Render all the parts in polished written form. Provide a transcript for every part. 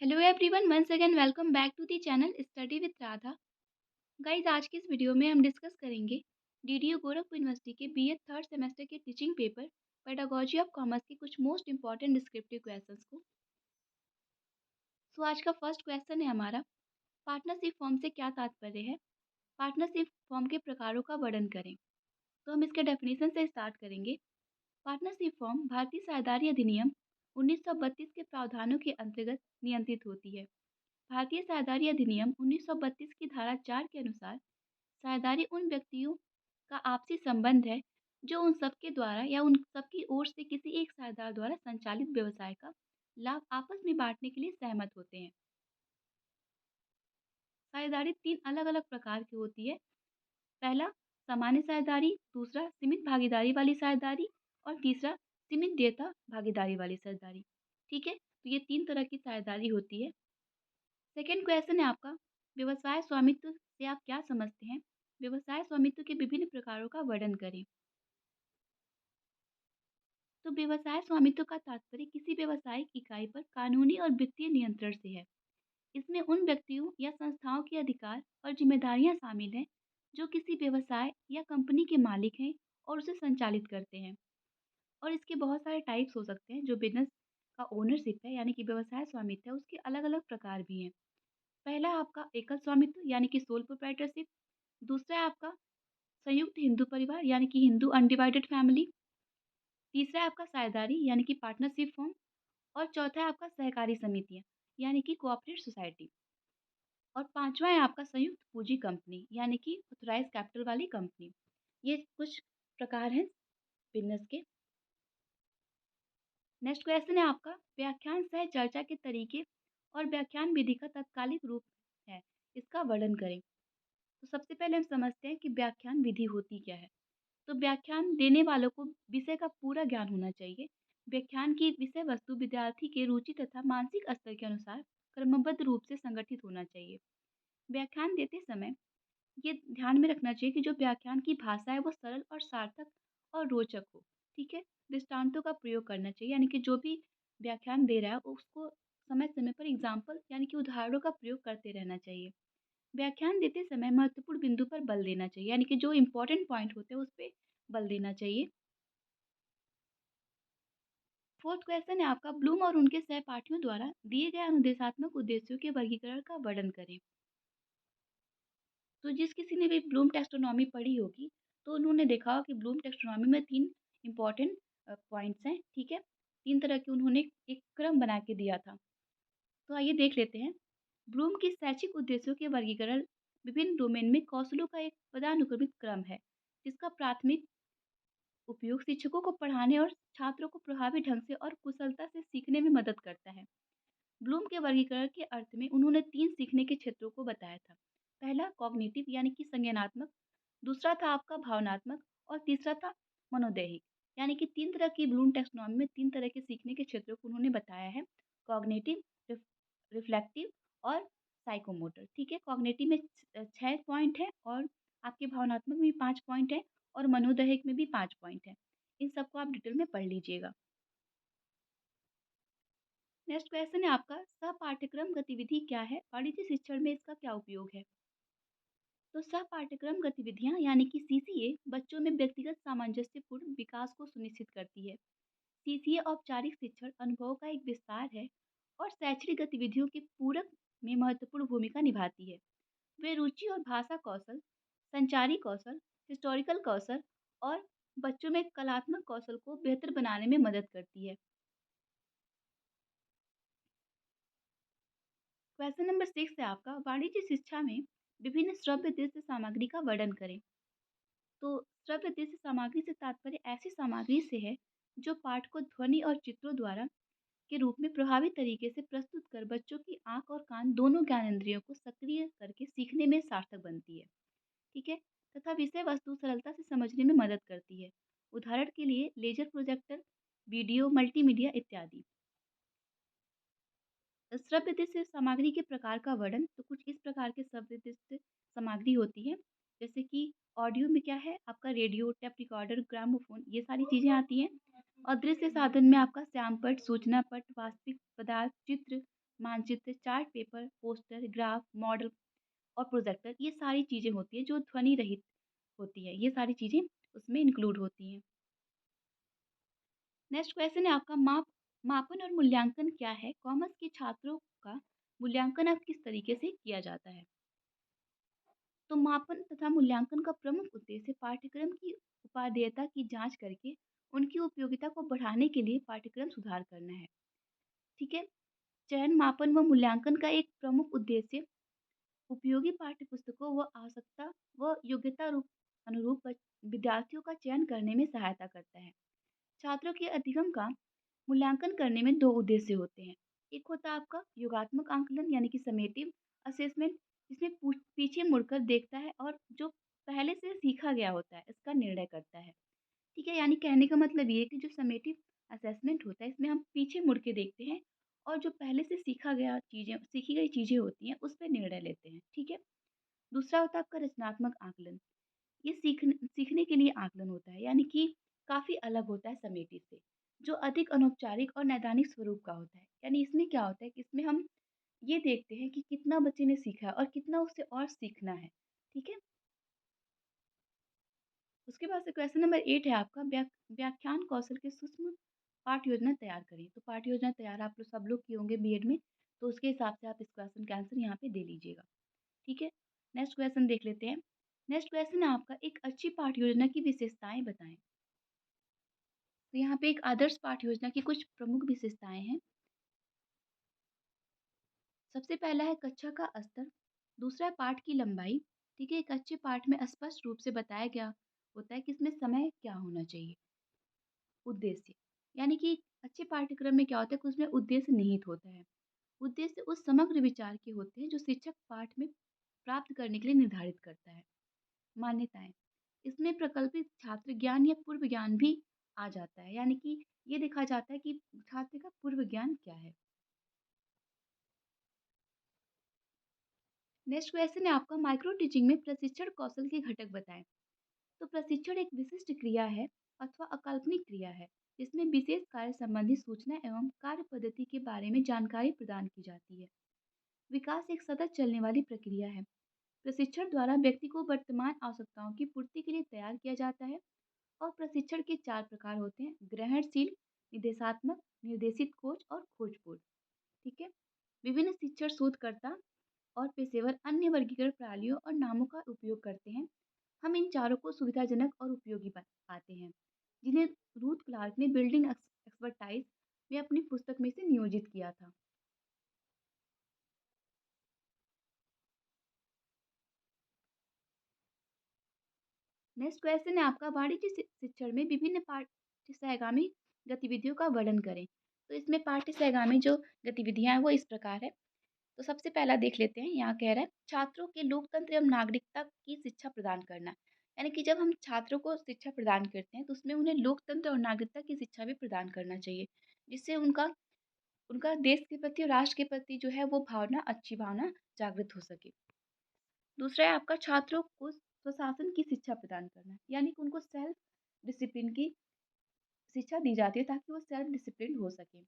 Hello everyone, once again welcome back to the channel study with Radha. Guys, आज की इस video में हम डिस्कस करेंगे डीडीयू गोरखपुर यूनिवर्सिटी के बीए थर्ड सेमेस्टर के teaching paper pedagogy of commerce के कुछ मोस्ट इंपॉर्टेंट डिस्क्रिप्टिव क्वेश्चंस को। आज का फर्स्ट क्वेश्चन है हमारा, पार्टनरशिप फॉर्म से क्या तात्पर्य है। पार्टनरशिप फॉर्म के प्रकारों का वर्णन करें। तो हम इसके डेफिनेशन से स्टार्ट करेंगे। पार्टनरशिप फॉर्म भारतीय साझेदारी अधिनियम 1932 के प्रावधानों के अंतर्गत नियंत्रित होती है। भारतीय साझेदारी अधिनियम 1932 की धारा 4 के अनुसार साझेदारी उन व्यक्तियों का आपसी संबंध है जो उन सबके द्वारा या उन सबकी ओर से किसी एक साझेदार द्वारा संचालित व्यवसाय का लाभ आपस में बांटने के लिए सहमत होते हैं। साझेदारी तीन अलग अलग प्रकार की होती है। पहला सामान्य साझेदारी, दूसरा सीमित भागीदारी वाली साझेदारी और तीसरा सीमित देयता भागीदारी वाली साझेदारी। ठीक है, तो ये तीन तरह की साझेदारी होती है। सेकेंड क्वेश्चन है आपका, व्यवसाय स्वामित्व से आप क्या समझते हैं। व्यवसाय स्वामित्व के विभिन्न प्रकारों का वर्णन करें। तो व्यवसाय स्वामित्व का तात्पर्य किसी व्यवसायिक इकाई पर कानूनी और वित्तीय नियंत्रण से है। इसमें उन व्यक्तियों या संस्थाओं के अधिकार और जिम्मेदारियां शामिल हैं जो किसी व्यवसाय या कंपनी के मालिक हैं और उसे संचालित करते हैं। और इसके बहुत सारे टाइप्स हो सकते हैं। जो बिजनेस का ओनरशिप है यानी कि व्यवसाय स्वामित्व है, उसके अलग अलग प्रकार भी हैं। पहला है आपका एकल स्वामित्व यानी कि सोल प्रोप्राइटरशिप। दूसरा है आपका संयुक्त हिंदू परिवार यानी कि हिंदू अनडिवाइडेड फैमिली। तीसरा है आपका साझेदारी यानी कि पार्टनरशिप फॉर्म। और चौथा है आपका सहकारी समितियाँ यानी कि कोऑपरेटिव सोसाइटी। और पांचवा है आपका संयुक्त पूंजी कंपनी यानी कि ऑथराइज कैपिटल वाली कंपनी। ये कुछ प्रकार हैं बिजनेस के। नेक्स्ट क्वेश्चन है आपका, व्याख्यान सह चर्चा के तरीके और व्याख्यान विधि का तत्कालिक रूप है, इसका वर्णन करें। तो सबसे पहले हम समझते हैं कि व्याख्यान विधि होती क्या है। तो व्याख्यान देने वालों को विषय का पूरा ज्ञान होना चाहिए। व्याख्यान की विषय वस्तु विद्यार्थी के रुचि तथा मानसिक स्तर के अनुसार क्रमबद्ध रूप से संगठित होना चाहिए। व्याख्यान देते समय ये ध्यान में रखना चाहिए कि जो व्याख्यान की भाषा है वो सरल और सार्थक और रोचक हो। ठीक है, दृष्टांतों का प्रयोग करना चाहिए यानी कि जो भी व्याख्यान दे रहा है उसको समय समय पर एग्जाम्पल यानी कि उदाहरणों का प्रयोग करते रहना चाहिए। व्याख्यान देते समय महत्वपूर्ण बिंदु पर बल देना चाहिए यानी कि जो इम्पोर्टेंट पॉइंट होते हैं उस पर बल देना चाहिए। फोर्थ क्वेश्चन है आपका, ब्लूम और उनके सहपाठियों द्वारा दिए गए अनुदेशात्मक उद्देश्यों के वर्गीकरण का वर्णन करें। तो जिस किसी ने भी ब्लूम टेक्सोनॉमी पढ़ी होगी तो उन्होंने देखा होगा कि ब्लूम टेक्सोनॉमी में तीन इम्पॉर्टेंट पॉइंट्स हैं। ठीक है, तीन तरह के उन्होंने एक क्रम बना के दिया था। तो आइए देख लेते हैं। ब्लूम की शैक्षिक उद्देश्यों के वर्गीकरण विभिन्न डोमेन में कौशलों का एक पदानुक्रमित क्रम है जिसका प्राथमिक उपयोग शिक्षकों को पढ़ाने और छात्रों को प्रभावी ढंग से और कुशलता से सीखने में मदद करता है। ब्लूम के वर्गीकरण के अर्थ में उन्होंने तीन सीखने के क्षेत्रों को बताया था। पहला कॉग्निटिव यानी कि संज्ञानात्मक, दूसरा था आपका भावनात्मक और तीसरा था मनोदैहिक। यानी कि तीन तरह की ब्लूम टेक्सोनॉमी में तीन तरह के सीखने के क्षेत्रों को उन्होंने बताया है। कॉग्निटिव, रिफ्लेक्टिव और साइकोमोटर। ठीक है, कॉग्निटिव में 6 पॉइंट है और आपके भावनात्मक में भी 5 पॉइंट है और मनोदैहिक में भी 5 पॉइंट है। इन सबको आप डिटेल में पढ़ लीजिएगा। नेक्स्ट क्वेश्चन है आपका, सह पाठ्यक्रम गतिविधि क्या है, वाणिज्य शिक्षण में इसका क्या उपयोग है। तो सह पाठ्यक्रम गतिविधियां यानी कि सीसीए बच्चों में व्यक्तिगत सामंजस्यपूर्ण विकास को सुनिश्चित करती है। सीसीए औपचारिक शिक्षण अनुभव का एक विस्तार है और शैक्षणिक गतिविधियों के पूरक में महत्वपूर्ण भूमिका निभाती है। वे रुचि और भाषा कौशल, संचारी कौशल, हिस्टोरिकल कौशल और बच्चों में कलात्मक कौशल को बेहतर बनाने में मदद करती है। क्वेश्चन नंबर 6 है आपका, वाणिज्य शिक्षा में विभिन्न श्रव्य दृश्य सामग्री का वर्णन करें। तो श्रव्य दृश्य सामग्री से तात्पर्य ऐसी सामग्री से है जो पाठ को ध्वनि और चित्रों द्वारा के रूप में प्रभावी तरीके से प्रस्तुत कर बच्चों की आंख और कान दोनों ज्ञानेंद्रियों को सक्रिय करके सीखने में सार्थक बनती है। ठीक है, तथा विषय वस्तु सरलता से समझने में मदद करती है। उदाहरण के लिए लेजर प्रोजेक्टर, वीडियो, मल्टीमीडिया इत्यादि। श्रव्य दृश्य सामग्री के प्रकार का वर्णन, तो कुछ इस प्रकार के श्रव्य दृश्य सामग्री होती है। जैसे कि ऑडियो में क्या है आपका, रेडियो, टेप रिकॉर्डर, ग्रामोफोन, ये सारी चीज़ें आती हैं। और दृश्य साधन में आपका श्यामपट, सूचना पट, वास्तविक पदार्थ, चित्र, मानचित्र, chart paper, poster, graph, model और प्रोजेक्टर, ये सारी चीज़ें होती हैं जो ध्वनि रहित होती हैं। ये सारी चीज़ें उसमें इंक्लूड होती हैं। नेक्स्ट क्वेश्चन है आपका, मापन और मूल्यांकन क्या है? कॉमर्स के छात्रों का मूल्यांकन अब किस तरीके से किया जाता है? तो मापन तथा मूल्यांकन का प्रमुख उद्देश्य पाठ्यक्रम की उपादेयता की जांच करके उनकी उपयोगिता को बढ़ाने के लिए पाठ्यक्रम सुधार करना है। ठीक है? चयन, मापन व मूल्यांकन का एक प्रमुख उद्देश्य उपयोगी पाठ्यपुस्तकों व आवश्यकता व योग्यता अनुरूप विद्यार्थियों का चयन करने में सहायता करता है। छात्रों के अधिगम का मूल्यांकन करने में 2 उद्देश्य होते हैं। एक होता है आपका योगात्मक आंकलन यानी कि समेटिव असेसमेंट, जिसमें पीछे मुड़कर देखता है और जो पहले से सीखा गया होता है इसका निर्णय करता है। ठीक है? यानी कहने का मतलब ये है कि जो समेटिव असेसमेंट होता है इसमें हम पीछे मुड़ के देखते हैं और जो पहले से सीखी गई चीज़ें होती हैं उस पे निर्णय लेते हैं। ठीक है? दूसरा होता है आपका रचनात्मक आकलन। ये सीखने के लिए आकलन होता है, यानी कि काफ़ी अलग होता है समेटिव से, जो अधिक अनौपचारिक और नैदानिक स्वरूप का होता है। यानी इसमें क्या होता है कि इसमें हम ये देखते हैं कि कितना बच्चे ने सीखा है और कितना उससे और सीखना है। ठीक है? उसके बाद से क्वेश्चन नंबर 8 है आपका, व्याख्यान कौशल के सूक्ष्म पाठ योजना तैयार करें। तो पाठ योजना तैयार आप लोग सब लोग किए होंगे बीएड में, तो उसके हिसाब से आप इस क्वेश्चन का आंसर यहाँ पे दे लीजिएगा। ठीक है? नेक्स्ट क्वेश्चन देख लेते हैं। नेक्स्ट क्वेश्चन है आपका, एक अच्छी पाठ योजना की विशेषताएँ बताएँ। तो यहाँ पे एक आदर्श पाठ योजना की कुछ प्रमुख विशेषताएँ हैं। सबसे पहला है कक्षा का स्तर, दूसरा है पाठ की लंबाई। ठीक है? एक अच्छे पाठ में स्पष्ट रूप से बताया गया होता है कि इसमें समय क्या होना चाहिए। उद्देश्य, यानी कि अच्छे पाठ्यक्रम में क्या होता है कि उसमें उद्देश्य निहित होता है। उद्देश्य उस समग्र विचार के होते हैं जो शिक्षक पाठ में प्राप्त करने के लिए निर्धारित करता है। मान्यताएँ, इसमें प्रकल्पित छात्र ज्ञान या पूर्व ज्ञान भी आ जाता है, यानी कि ये देखा जाता है कि छात्र का पूर्व ज्ञान क्या है। नेक्स्ट क्वेश्चन है आपका, माइक्रो टीचिंग में प्रशिक्षण कौशल के घटक बताएं। तो प्रशिक्षण एक विशिष्ट क्रिया है अथवा अकाल्पनिक क्रिया है जिसमें विशेष कार्य संबंधी सूचना एवं कार्य पद्धति के बारे में जानकारी प्रदान की जाती है। विकास एक सतत चलने वाली प्रक्रिया है। प्रशिक्षण द्वारा व्यक्ति को वर्तमान आवश्यकताओं की पूर्ति के लिए तैयार किया जाता है। और प्रशिक्षण के 4 प्रकार होते हैं, ग्रहणशील, निर्देशात्मक, निर्देशित खोज और खोजपूर्ण। ठीक है? विभिन्न शिक्षण शोधकर्ता और पेशेवर अन्य वर्गीकरण प्रणालियों और नामों का उपयोग करते हैं। हम इन चारों को सुविधाजनक और उपयोगी पाते हैं, जिन्हें रूथ क्लार्क ने बिल्डिंग एक्सपर्टाइज में अपनी पुस्तक में से नियोजित किया था। नेक्स्ट क्वेश्चन है आपका, वाणिज्य शिक्षण में विभिन्न पाठ्य सहगामी गतिविधियों का वर्णन करें। तो इसमें पाठ्य सहगामी जो गतिविधियां हैं वो इस प्रकार है। तो सबसे पहला देख लेते हैं, यहाँ कह रहा है छात्रों के लोकतंत्र एवं नागरिकता की शिक्षा प्रदान करना। यानी कि जब हम छात्रों को शिक्षा प्रदान करते हैं तो उसमें उन्हें लोकतंत्र और नागरिकता की शिक्षा भी प्रदान करना चाहिए, जिससे उनका उनका देश के प्रति और राष्ट्र के प्रति जो है वो भावना, अच्छी भावना जागृत हो सके। दूसरा है आपका छात्रों को स्वशासन की शिक्षा प्रदान करना, यानी कि उनको सेल्फ डिसिप्लिन की शिक्षा दी जाती है ताकि वो सेल्फ डिसिप्लिन हो सके।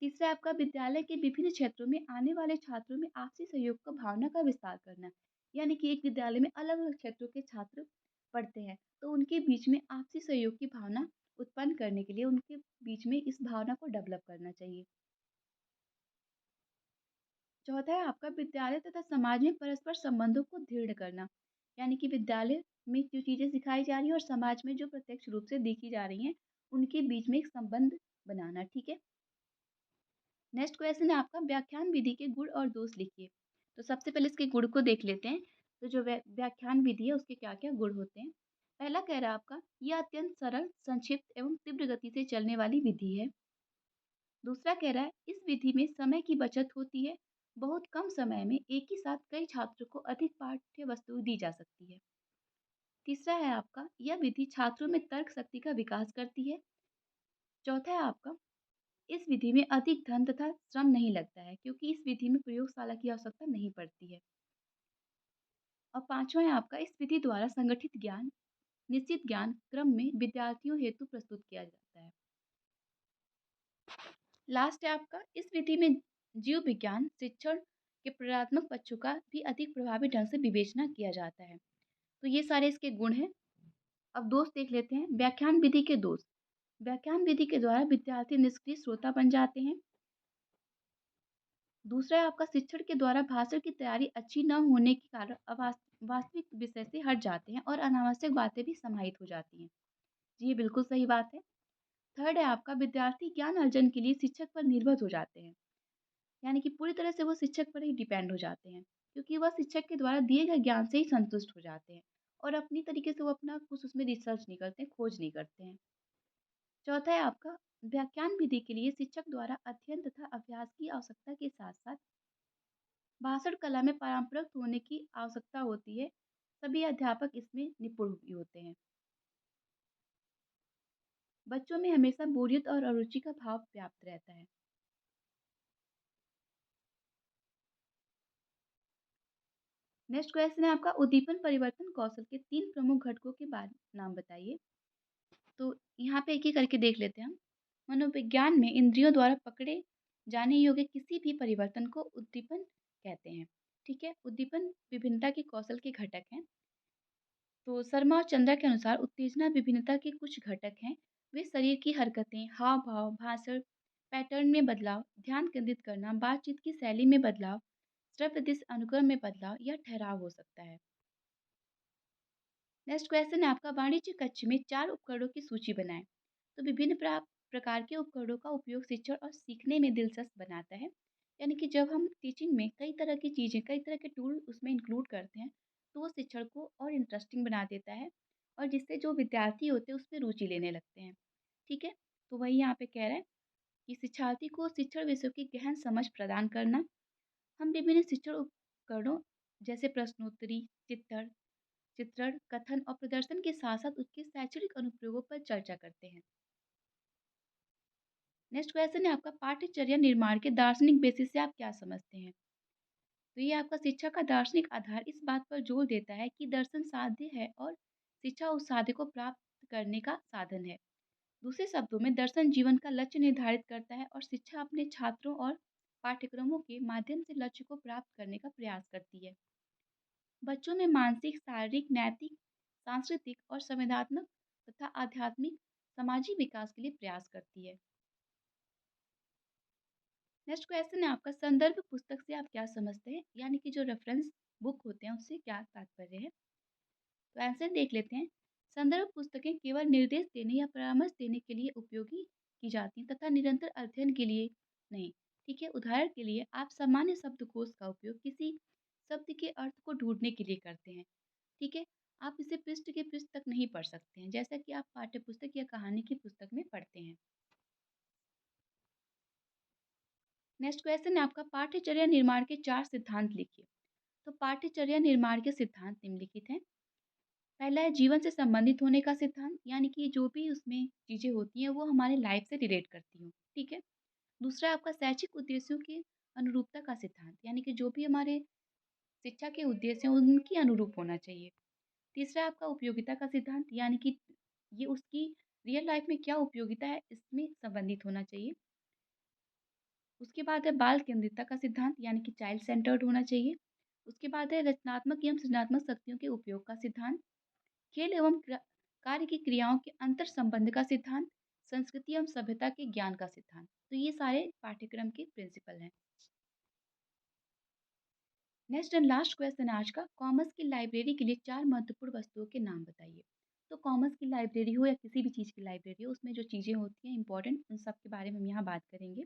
तीसरा है आपका विद्यालय के विभिन्न क्षेत्रों में आने वाले छात्रों में आपसी सहयोग का भावना का विस्तार करना, यानी कि एक विद्यालय में अलग अलग क्षेत्रों के छात्र पढ़ते हैं तो उनके बीच में आपसी सहयोग की भावना उत्पन्न करने के लिए उनके बीच में इस भावना को डेवलप करना चाहिए। चौथा है आपका विद्यालय तथा समाज में परस्पर संबंधों को दृढ़ करना, यानी कि विद्यालय में जो चीज़ें सिखाई जा रही हैं और समाज में जो प्रत्यक्ष रूप से देखी जा रही हैं उनके बीच में एक संबंध बनाना। ठीक है? नेक्स्ट क्वेश्चन है आपका, व्याख्यान विधि के गुण और दोष लिखिए। तो सबसे पहले इसके गुण को देख लेते हैं। तो जो व्याख्यान विधि है उसके क्या क्या गुण होते हैं। पहला कह रहा है आपका, यह अत्यंत सरल, संक्षिप्त एवं तीव्र गति से चलने वाली विधि है। दूसरा कह रहा है, इस विधि में समय की बचत होती है, बहुत कम समय में एक ही साथ कई छात्रों को अधिक पाठ्य वस्तु दी जा सकती है। तीसरा है आपका, यह विधि छात्रों में तर्क शक्ति का विकास करती है। चौथा है आपका, इस विधि में अधिक धन तथा श्रम नहीं लगता है क्योंकि इस विधि में प्रयोगशाला की आवश्यकता नहीं पड़ती है। और पांचवा है आपका, इस विधि द्वारा संगठित ज्ञान निश्चित ज्ञान क्रम में विद्यार्थियों हेतु प्रस्तुत किया जाता है। लास्ट है आपका, इस विधि में जीव विज्ञान शिक्षण के प्रयोगात्मक पक्षों का भी अधिक प्रभावी ढंग से विवेचना किया जाता है। तो ये सारे इसके गुण हैं। अब दोष देख लेते हैं। व्याख्यान विधि के दोष। व्याख्यान विधि के द्वारा विद्यार्थी निष्क्रिय श्रोता बन जाते हैं। दूसरा है आपका शिक्षण के द्वारा भाषण की तैयारी अच्छी न होने के कारण वास्तविक विषय से हट जाते हैं और अनावश्यक बातें भी समाहित हो जाती हैं। जी, ये बिल्कुल सही बात है। थर्ड है आपका विद्यार्थी ज्ञान अर्जन के लिए शिक्षक पर निर्भर हो जाते हैं। यानी कि पूरी तरह से वो शिक्षक पर ही डिपेंड हो जाते हैं, क्योंकि वह शिक्षक के द्वारा दिए गए ज्ञान से ही संतुष्ट हो जाते हैं और अपनी तरीके से वो अपना कुछ उसमें रिसर्च नहीं करते हैं, खोज नहीं करते हैं। चौथा है आपका व्याख्यान विधि के लिए शिक्षक द्वारा अध्ययन तथा अभ्यास की आवश्यकता के साथ साथ भाषण कला में पारंपरिक होने की आवश्यकता होती है। सभी अध्यापक इसमें निपुण भी होते हैं। बच्चों में हमेशा बोरियत और अरुचि का भाव व्याप्त रहता है। नेक्स्ट क्वेश्चन है आपका उद्दीपन परिवर्तन कौशल के 3 प्रमुख घटकों के बारे नाम बताइए। तो यहाँ पे एक-एक करके देख लेते हैं हम। मनोविज्ञान में इंद्रियों द्वारा पकड़े जाने योग्य किसी भी परिवर्तन को उद्दीपन कहते हैं। ठीक है? उद्दीपन विभिन्नता के कौशल के घटक हैं। तो शर्मा और चंद्रा के अनुसार उत्तेजना विभिन्नता के कुछ घटक हैं। वे शरीर की हरकतें, हाव-भाव, भाषण पैटर्न में बदलाव, ध्यान केंद्रित करना, बातचीत की शैली में बदलाव, श्रव्य दिश अनुक्रम में बदलाव या ठहराव हो सकता है। नेक्स्ट क्वेश्चन है आपका वाणिज्य कक्ष में 4 उपकरणों की सूची बनाएं। तो विभिन्न प्रकार के उपकरणों का उपयोग शिक्षण और सीखने में दिलचस्प बनाता है। यानी कि जब हम टीचिंग में कई तरह की चीज़ें, कई तरह के टूल उसमें इंक्लूड करते हैं, तो वो शिक्षण को और इंटरेस्टिंग बना देता है और जिससे जो विद्यार्थी होते हैं उसमें रुचि लेने लगते हैं। ठीक है? तो वही यहाँ पे कह रहा है कि शिक्षार्थी को शिक्षण विषयों की गहन समझ प्रदान करना। हम विभिन्न शिक्षण उपकरणों जैसे प्रश्नोत्तरी, चित्रण, कथन और प्रदर्शन के साथ-साथ उसके शैक्षणिक अनुप्रयोगों पर चर्चा करते हैं। नेक्स्ट क्वेश्चन है आपका पाठ्यचर्या निर्माण के दार्शनिक बेसिस से आप क्या समझते हैं? तो ये आपका शिक्षा का दार्शनिक आधार इस बात पर जोर देता है कि दर्शन साध्य है और शिक्षा उस साध्य को प्राप्त करने का साधन है। दूसरे शब्दों में दर्शन जीवन का लक्ष्य निर्धारित करता है और शिक्षा अपने छात्रों और पाठ्यक्रमों के माध्यम से लक्ष्य को प्राप्त करने का प्रयास करती है। बच्चों में मानसिक, शारीरिक, नैतिक, सांस्कृतिक और संवेदनात्मक तथा आध्यात्मिक सामाजिक विकास के लिए प्रयास करती है। नेक्स्ट क्वेश्चन है आपका संदर्भ पुस्तक से आप क्या समझते हैं? यानी कि जो रेफरेंस बुक होते हैं उससे क्या तात्पर्य है? तो आंसर देख लेते हैं। संदर्भ पुस्तकें केवल निर्देश देने या परामर्श देने के लिए उपयोगी की जाती हैं तथा निरंतर अध्ययन के लिए नहीं। ठीक है? उदाहरण के लिए आप सामान्य शब्दकोश का उपयोग किसी शब्द के अर्थ को ढूंढने के लिए करते हैं। ठीक है? आप इसे पृष्ठ के पृष्ठ तक नहीं पढ़ सकते हैं, जैसा कि आप पाठ्यपुस्तक या कहानी की पुस्तक में पढ़ते हैं। नेक्स्ट क्वेश्चन है आपका पाठ्यचर्या निर्माण के 4 सिद्धांत लिखिए। तो पाठ्यचर्या निर्माण के सिद्धांत निम्नलिखित हैं। पहला है जीवन से संबंधित होने का सिद्धांत, यानी कि जो भी उसमें चीज़ें होती हैं वो हमारे लाइफ से रिलेट करती हों। ठीक है? दूसरा है आपका शैक्षिक उद्देश्यों की अनुरूपता का सिद्धांत, यानी कि जो भी हमारे शिक्षा के उद्देश्य हैं उनकी अनुरूप होना चाहिए। तीसरा है आपका उपयोगिता का सिद्धांत, यानी कि ये उसकी रियल लाइफ में क्या उपयोगिता है इसमें संबंधित होना चाहिए। उसके बाद है बाल केंद्रितता का सिद्धांत, यानी कि चाइल्ड सेंटर्ड होना चाहिए। उसके बाद है रचनात्मक एवं सृजनात्मक शक्तियों के उपयोग का सिद्धांत, खेल एवं कार्य की क्रियाओं के अंतर संबंध का सिद्धांत, संस्कृति एवं सभ्यता के ज्ञान का सिद्धांत। तो ये सारे पाठ्यक्रम के प्रिंसिपल हैं। नेक्स्ट एंड लास्ट क्वेश्चन है आज का, कॉमर्स की लाइब्रेरी के लिए 4 महत्वपूर्ण वस्तुओं के नाम बताइए। तो कॉमर्स की लाइब्रेरी हो या किसी भी चीज़ की लाइब्रेरी हो, उसमें जो चीज़ें होती हैं इंपॉर्टेंट, उन सब के बारे में हम यहाँ बात करेंगे।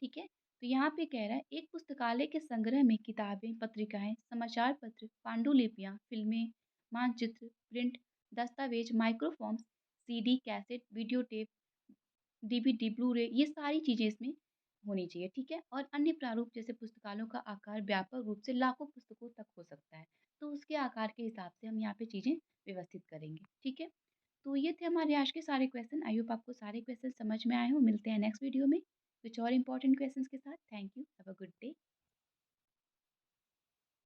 ठीक है? तो यहाँ पे कह रहा है एक पुस्तकालय के संग्रह में किताबें, पत्रिकाएँ, समाचार पत्र, पांडुलिपियाँ, फ़िल्में, मानचित्र, प्रिंट, दस्तावेज़, microfilms, CD, cassette, video tape, DVD, Blu-ray, ये सारी चीज़ें इसमें होनी चाहिए, ठीक है? और अन्य प्रारूप जैसे पुस्तकालयों का आकार व्यापक रूप से लाखों पुस्तकों तक हो सकता है। तो उसके आकार के हिसाब से हम यहाँ पे चीज़ें व्यवस्थित करेंगे, ठीक है? तो ये थे हमारे आज के सारे क्वेश्चन। आई होप आपको सारे क्वेश्चन समझ में आए हों। मिलते हैं नेक्स्ट वीडियो में कुछ और इम्पोर्टेंट क्वेश्चंस के साथ। Thank you. Have a good day.